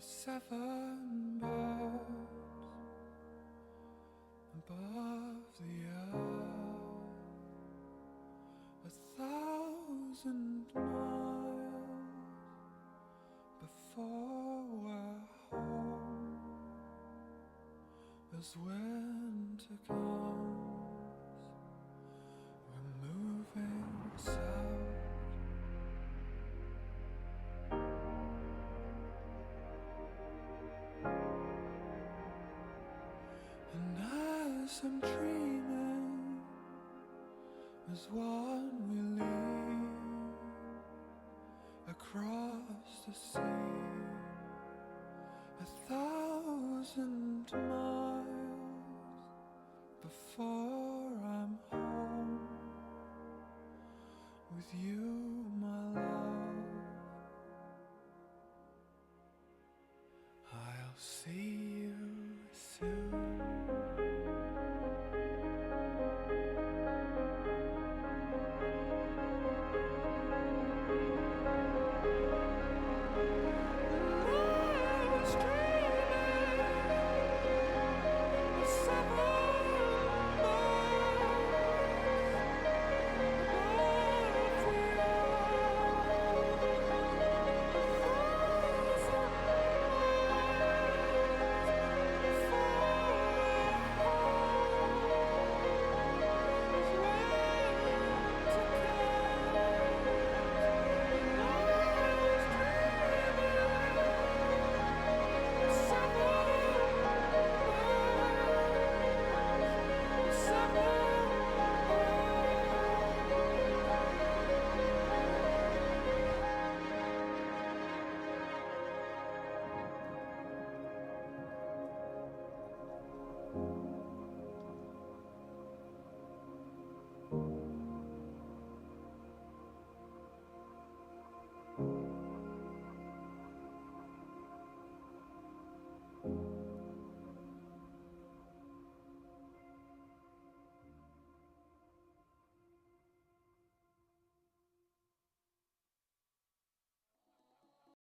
7 birds above the earth, 1,000 miles before we're home. As winter comes, we're moving south. And as I'm dreaming, as one we leave across the sea, 1,000 miles before I'm home with you.